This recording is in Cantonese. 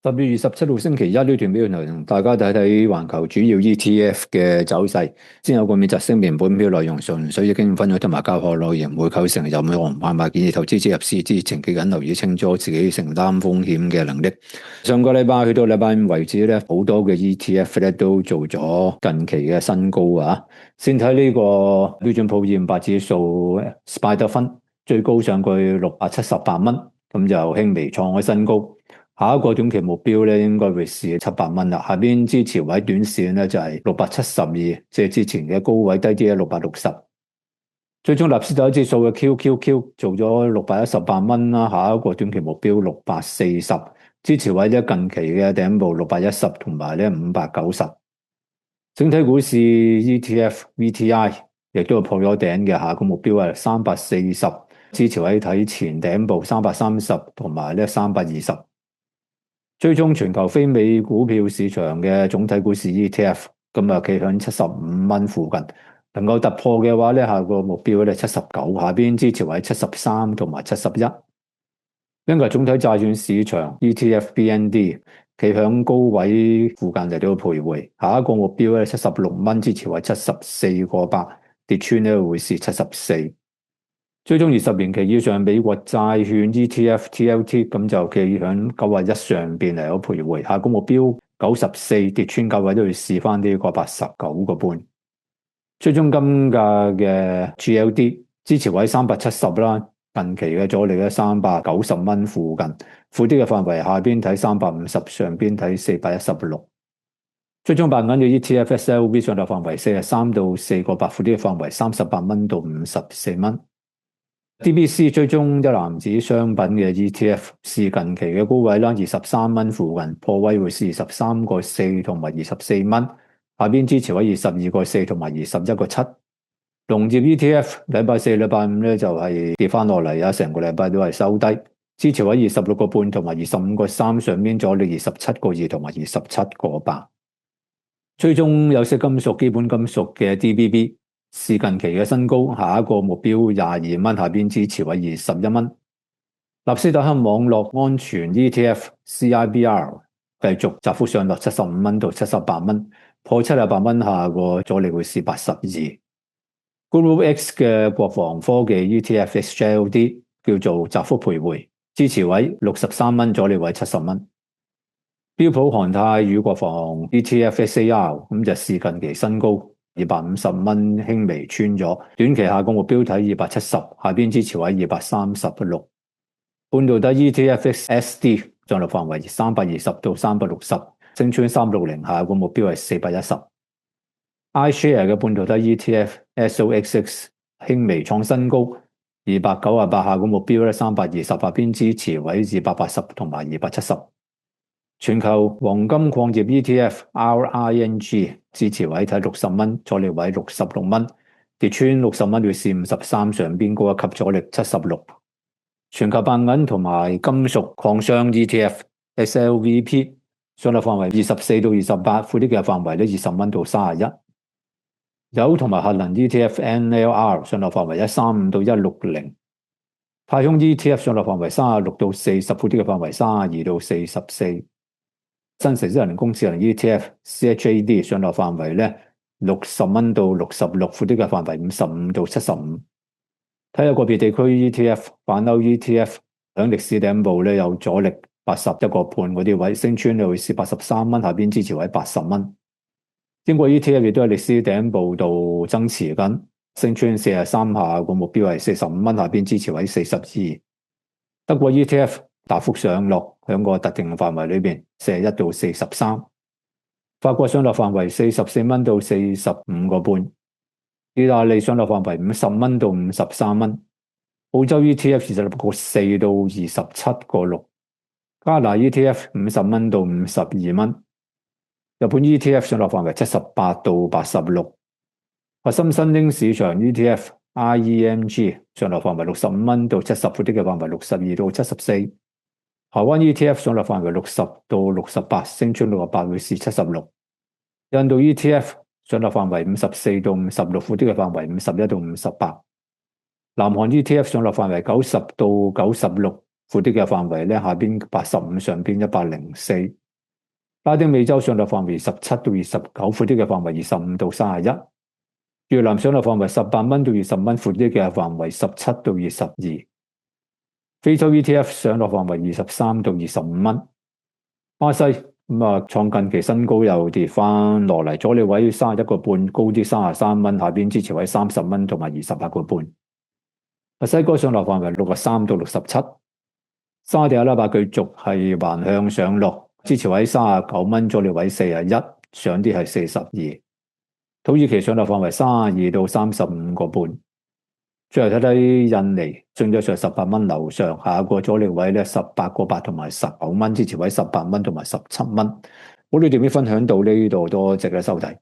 10月27號星期一呢段片嚟同大家睇睇環球主要 ETF 嘅走勢。先有個免責聲明，本片內容純粹經驗分享同埋教學內容，唔會構成任何買賣建議，投資者入市之前記緊留意清楚自己承擔風險嘅能力。上個禮拜去到禮拜五為止咧，好多嘅 ETF 咧都做咗近期嘅新高啊！先睇呢個標準普爾500指數 SPY 得分最高上去678蚊，咁就輕微創咗新高。下一個短期目標咧，應該會是700蚊啦。下邊支持位短線咧就係672，即係之前嘅高位，低啲嘅660。最終納斯達克指數嘅 QQQ 做咗618蚊啦。下一個短期目標640，支持位咧近期嘅頂部610同埋咧590。整體股市 ETF VTI 亦都係破咗頂嘅，下個目標係340，支持位睇前頂部330同埋咧320。追蹤全球非美股票市場嘅總體股市 ETF， 咁啊企響75蚊附近，能夠突破嘅話咧，下個目標咧79，下邊支持位73同埋71。另外總體債券市場 ETF BND 企響高位附近嚟到徘徊，下一個目標咧76蚊，支持位74.8，跌穿咧會是74。追蹤20年期以上美國債券 ETF TLT， 咁就企響91上邊嚟到徘徊，下個目標94，跌穿9位都要試翻呢個89.5。追蹤金價嘅 GLD 支持位370啦，近期嘅阻力咧390蚊附近，闊啲嘅範圍下邊睇350，上邊睇416。追蹤白銀嘅 ETF SLV 上落範圍43到4.8，闊啲嘅範圍38蚊到54蚊。DBC 追蹤一籃子商品嘅 ETF 是近期嘅高位啦，23蚊附近，破位會是23.4同埋24蚊，下邊支持位22.4同埋21.7。農業 ETF 禮拜四、禮拜五咧就係跌翻落嚟啊，成個禮拜都係收低，支持位26.5同埋25.3，上邊阻力27.2同埋27.8。追蹤有色金屬、基本金屬嘅 DBB。是近期嘅新高，下一個目標22蚊，下邊支持位21蚊。納斯達克網絡安全 ETF CIBR 繼續窄幅上落75蚊到78蚊，破78蚊，下個阻力會是82。Group X 嘅國防科技 ETF XJLD 叫做窄幅徘徊，支持位63蚊，阻力位70蚊。標普韓泰與國防 ETF SAR 咁就試近期新高。250蚊輕微穿咗，短期下個目標睇270，下邊支持位236。半導體 ETF SD 上落範圍320到360，升穿360，下個目標係410。iShare 嘅半導體 ETF SOXX 輕微創新高，298，下個目標咧320，下邊支持位280同埋270。全球黃金礦業 ETF RING 支持位睇60蚊，阻力位66蚊，跌穿60蚊要試53，上邊高一級阻力76。全球白銀同埋金屬礦商 ETF SLVP 上落範圍24到28，闊啲嘅範圍咧20蚊到31。油同埋核能 ETF NLR 上落範圍135到160。太空 ETF 上落範圍36到40，闊啲嘅範圍32到44。新城市人工智能 ETF CHAD 上落範圍咧60蚊到66，闊啲嘅範圍55到75。睇下個別地區 ETF， 反歐 ETF 響歷史頂部咧有阻力81.5嗰啲位，升穿會是83蚊，下邊支持位80蚊。英國 ETF 亦都喺歷史頂部度增持緊，升穿43，下個目標係45蚊，下邊支持位42。德國 ETF大幅上落，響個特定範圍裏邊41到43。法國上落範圍44蚊到45.5。意大利上落範圍50蚊到53蚊。澳洲 ETF 26.4到27.6。加拿大 ETF 50蚊到52蚊。日本 ETF 上落範圍78到86。核心新興市場 ETF IEMG 上落範圍65蚊到70，闊啲嘅範圍62到74。台灣 ETF 上落範圍60到68，升穿68會是76。印度 ETF 上落範圍54到56，闊啲嘅範圍51到58。南韓 ETF 上落範圍90到96，闊啲嘅範圍咧，下邊85，上邊104。拉丁美洲上落範圍17到29，闊啲嘅範圍25到31。越南上落範圍18蚊到20蚊，闊啲嘅範圍17到22。非洲 ETF 上落範圍23到25蚊。巴西創近期新高又跌翻落嚟，阻力位31個半，高啲33蚊，下邊支持位30蚊同埋28個半。墨西哥上落範圍63到67。沙地阿拉伯繼續係橫向上落，支持位39蚊，阻力位41，上啲係42。土耳其上落範圍32到35個半。最後睇睇印尼，升咗上18蚊樓上，下個阻力位咧18個8同埋19蚊，支持位18蚊同埋17蚊。好，呢段片分享到呢度，多謝你收睇。